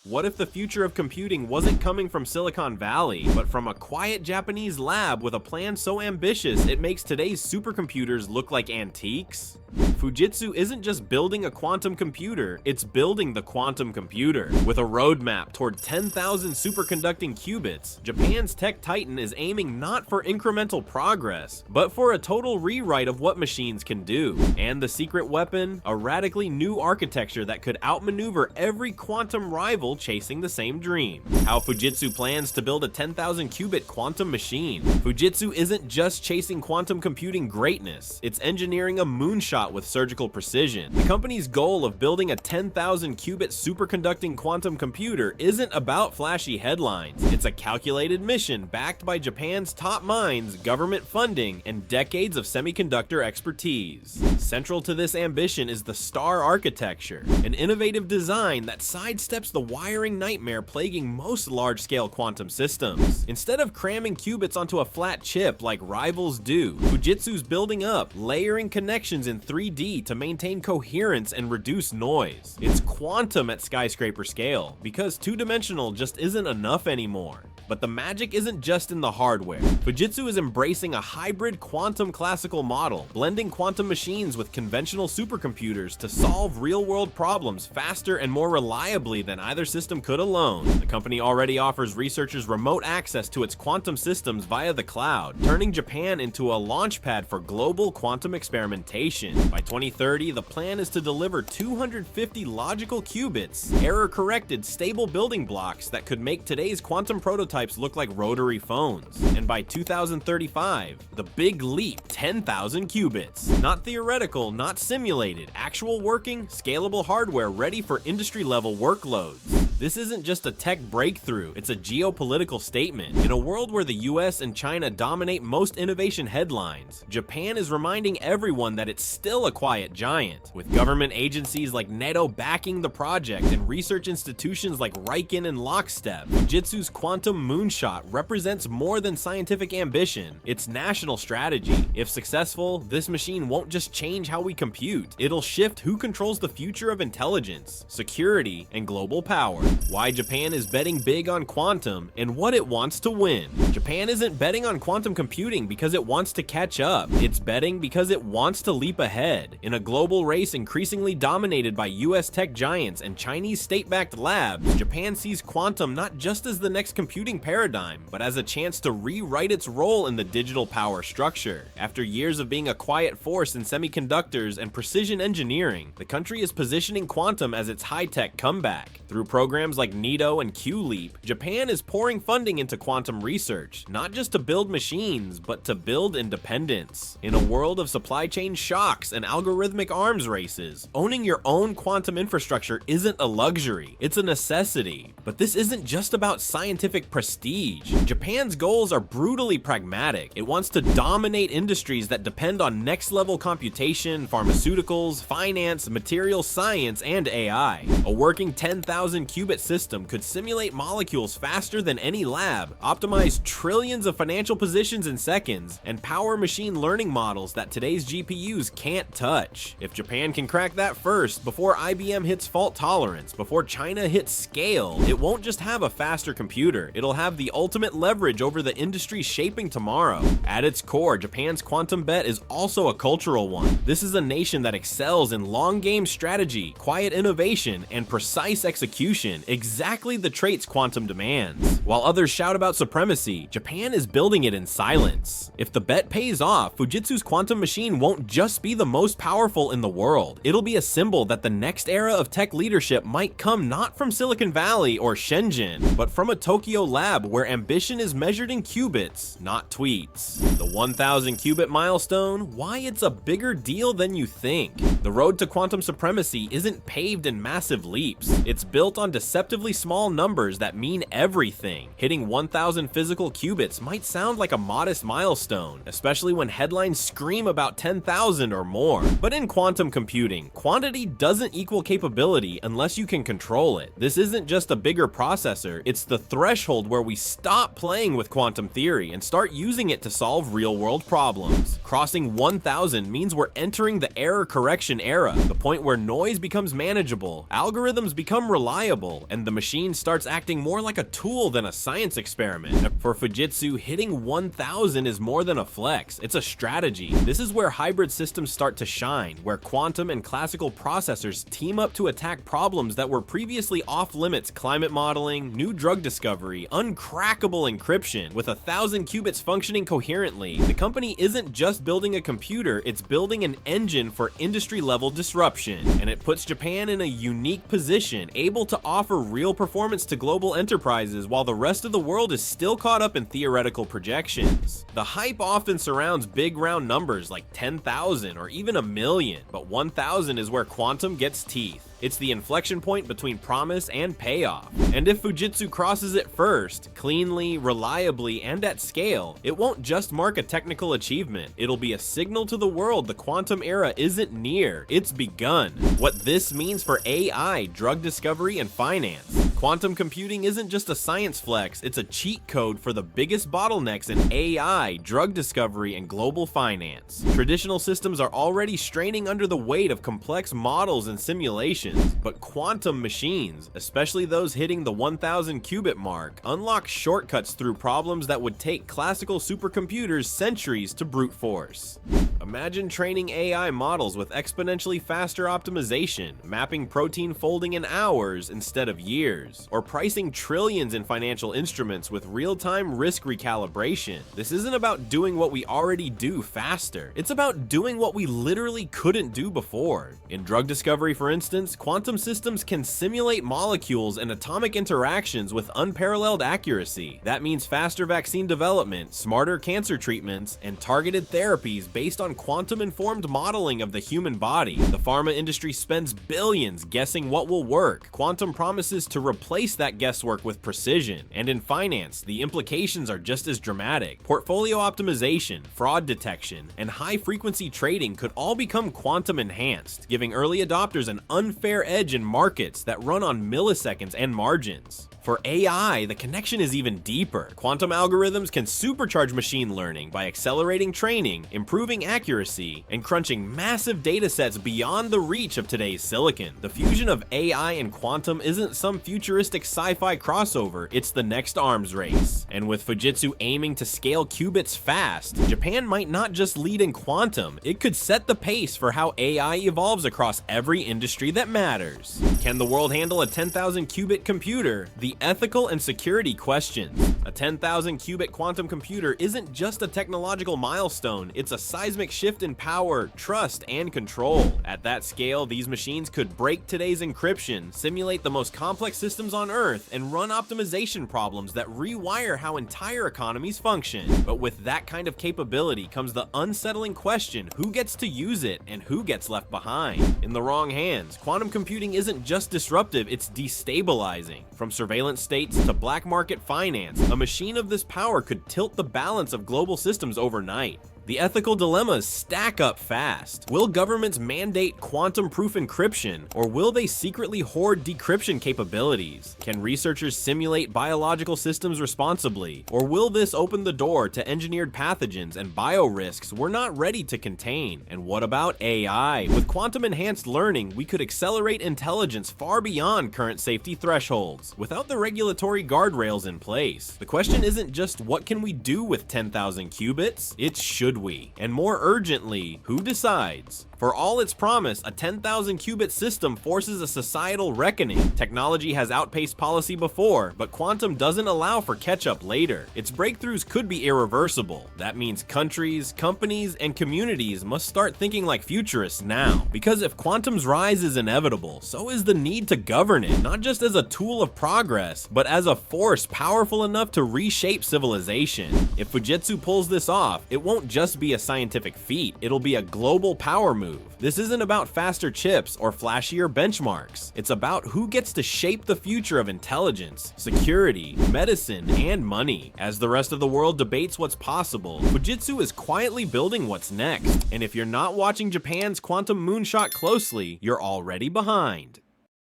What if the future of computing wasn't coming from Silicon Valley, but from a quiet Japanese lab with a plan so ambitious it makes today's supercomputers look like antiques? Fujitsu isn't just building a quantum computer, it's building the quantum computer. With a roadmap toward 10,000 superconducting qubits, Japan's tech titan is aiming not for incremental progress, but for a total rewrite of what machines can do. And the secret weapon? A radically new architecture that could outmaneuver every quantum rival chasing the same dream. How Fujitsu plans to build a 10,000 qubit quantum machine. Fujitsu isn't just chasing quantum computing greatness, it's engineering a moonshot with surgical precision. The company's goal of building a 10,000 qubit superconducting quantum computer isn't about flashy headlines. It's a calculated mission backed by Japan's top minds, government funding, and decades of semiconductor expertise. Central to this ambition is the star architecture, an innovative design that sidesteps the wiring nightmare plaguing most large-scale quantum systems. Instead of cramming qubits onto a flat chip like rivals do, Fujitsu's building up, layering connections in 3D to maintain coherence and reduce noise. It's quantum at skyscraper scale, because two-dimensional just isn't enough anymore. But the magic isn't just in the hardware. Fujitsu is embracing a hybrid quantum classical model, blending quantum machines with conventional supercomputers to solve real-world problems faster and more reliably than either system could alone. The company already offers researchers remote access to its quantum systems via the cloud, turning Japan into a launchpad for global quantum experimentation. By 2030, the plan is to deliver 250 logical qubits, error-corrected stable building blocks that could make today's quantum prototypes look like rotary phones. And by 2035, the big leap, 10,000 qubits. Not theoretical, not simulated, actual working, scalable hardware ready for industry-level workloads. This isn't just a tech breakthrough, it's a geopolitical statement. In a world where the US and China dominate most innovation headlines, Japan is reminding everyone that it's still a quiet giant. With government agencies like NATO backing the project and research institutions like Riken and Lockstep, Fujitsu's quantum moonshot represents more than scientific ambition, it's national strategy. If successful, this machine won't just change how we compute, it'll shift who controls the future of intelligence, security, and global power. Why Japan is betting big on quantum, and what it wants to win. Japan isn't betting on quantum computing because it wants to catch up, it's betting because it wants to leap ahead. In a global race increasingly dominated by US tech giants and Chinese state-backed labs, Japan sees quantum not just as the next computing paradigm, but as a chance to rewrite its role in the digital power structure. After years of being a quiet force in semiconductors and precision engineering, the country is positioning quantum as its high-tech comeback. Through programs like NITO and QLEAP, Japan is pouring funding into quantum research, not just to build machines, but to build independence. In a world of supply chain shocks and algorithmic arms races, owning your own quantum infrastructure isn't a luxury, it's a necessity. But this isn't just about scientific prestige. Japan's goals are brutally pragmatic. It wants to dominate industries that depend on next-level computation, pharmaceuticals, finance, material science, and AI. A working 10,000 qubit system could simulate molecules faster than any lab, optimize trillions of financial positions in seconds, and power machine learning models that today's GPUs can't touch. If Japan can crack that first, before IBM hits fault tolerance, before China hits scale, it won't just have a faster computer, it'll have the ultimate leverage over the industry shaping tomorrow. At its core, Japan's quantum bet is also a cultural one. This is a nation that excels in long-game strategy, quiet innovation, and precise execution, exactly the traits quantum demands. While others shout about supremacy, Japan is building it in silence. If the bet pays off, Fujitsu's quantum machine won't just be the most powerful in the world. It'll be a symbol that the next era of tech leadership might come not from Silicon Valley or Shenzhen, but from a Tokyo lab where ambition is measured in qubits, not tweets. The 1,000 qubit milestone? Why it's a bigger deal than you think. The road to quantum supremacy isn't paved in massive leaps. It's built on deceptively small numbers that mean everything. Hitting 1,000 physical scale qubits might sound like a modest milestone, especially when headlines scream about 10,000 or more. But in quantum computing, quantity doesn't equal capability unless you can control it. This isn't just a bigger processor, it's the threshold where we stop playing with quantum theory and start using it to solve real-world problems. Crossing 1,000 means we're entering the error correction era, the point where noise becomes manageable, algorithms become reliable, and the machine starts acting more like a tool than a science experiment. For Fujitsu, hitting 1,000 is more than a flex, it's a strategy. This is where hybrid systems start to shine, where quantum and classical processors team up to attack problems that were previously off-limits: climate modeling, new drug discovery, uncrackable encryption. With 1,000 qubits functioning coherently, the company isn't just building a computer, it's building an engine for industry-level disruption. And it puts Japan in a unique position, able to offer real performance to global enterprises while the rest of the world is still caught up in theoretical projections. The hype often surrounds big round numbers like 10,000 or even a million, but 1,000 is where quantum gets teeth. It's the inflection point between promise and payoff. And if Fujitsu crosses it first, cleanly, reliably, and at scale, it won't just mark a technical achievement. It'll be a signal to the world the quantum era isn't near, it's begun. What this means for AI, drug discovery, and finance. Quantum computing isn't just a science flex, it's a cheat code for the biggest bottlenecks in AI, drug discovery, and global finance. Traditional systems are already straining under the weight of complex models and simulations. But quantum machines, especially those hitting the 1,000 qubit mark, unlock shortcuts through problems that would take classical supercomputers centuries to brute force. Imagine training AI models with exponentially faster optimization, mapping protein folding in hours instead of years, or pricing trillions in financial instruments with real-time risk recalibration. This isn't about doing what we already do faster, it's about doing what we literally couldn't do before. In drug discovery, for instance, quantum systems can simulate molecules and atomic interactions with unparalleled accuracy. That means faster vaccine development, smarter cancer treatments, and targeted therapies based on quantum-informed modeling of the human body. The pharma industry spends billions guessing what will work. Quantum promises to replace that guesswork with precision. And in finance, the implications are just as dramatic. Portfolio optimization, fraud detection, and high-frequency trading could all become quantum-enhanced, giving early adopters an unfair edge in markets that run on milliseconds and margins. For AI, the connection is even deeper. Quantum algorithms can supercharge machine learning by accelerating training, improving accuracy, and crunching massive datasets beyond the reach of today's silicon. The fusion of AI and quantum isn't some futuristic sci-fi crossover, it's the next arms race. And with Fujitsu aiming to scale qubits fast, Japan might not just lead in quantum, it could set the pace for how AI evolves across every industry that matters. Can the world handle a 10,000 qubit computer? The ethical and security questions. A 10,000 qubit quantum computer isn't just a technological milestone, it's a seismic shift in power, trust, and control. At that scale, these machines could break today's encryption, simulate the most complex systems on Earth, and run optimization problems that rewire how entire economies function. But with that kind of capability comes the unsettling question: who gets to use it and who gets left behind? In the wrong hands, quantum computing isn't just disruptive, it's destabilizing. From surveillance states to black market finance, a machine of this power could tilt the balance of global systems overnight. The ethical dilemmas stack up fast. Will governments mandate quantum-proof encryption, or will they secretly hoard decryption capabilities? Can researchers simulate biological systems responsibly, or will this open the door to engineered pathogens and biorisks we're not ready to contain? And what about AI? With quantum-enhanced learning, we could accelerate intelligence far beyond current safety thresholds, without the regulatory guardrails in place. The question isn't just what can we do with 10,000 qubits, it's should we? And more urgently, who decides? For all its promise, a 10,000 qubit system forces a societal reckoning. Technology has outpaced policy before, but quantum doesn't allow for catch-up later. Its breakthroughs could be irreversible. That means countries, companies, and communities must start thinking like futurists now. Because if quantum's rise is inevitable, so is the need to govern it, not just as a tool of progress, but as a force powerful enough to reshape civilization. If Fujitsu pulls this off, it won't just be a scientific feat, it'll be a global power move. move. This isn't about faster chips or flashier benchmarks. It's about who gets to shape the future of intelligence, security, medicine, and money. As the rest of the world debates what's possible, Fujitsu is quietly building what's next. And if you're not watching Japan's quantum moonshot closely, you're already behind.